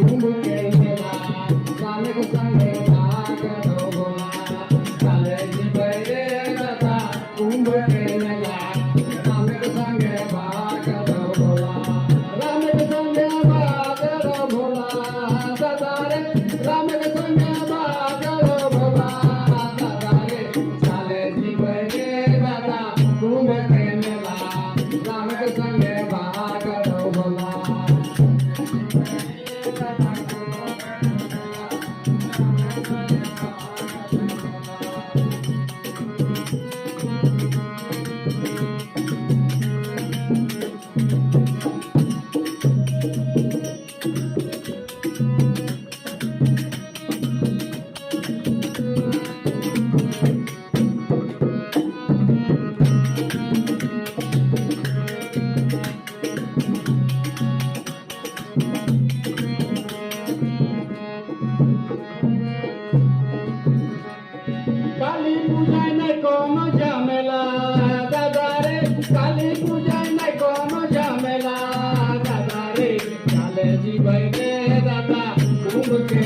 कुंभ के मेला राम के संगे भाग भोला चले जीवे रे दादा कुंभ के मेला राम के संगे भाग भोला राम के संगे भाग भोला दादा रे राम के संगे भाग भोला दादा रे चले जीवे रे दादा कुंभ के मेला राम के संगे भाग भोला काली पूजा नहीं कोनो झमेला दादा रे काली पूजा नहीं कोनो झमेला दादा रे चले जीवे रे दादा कुंभ के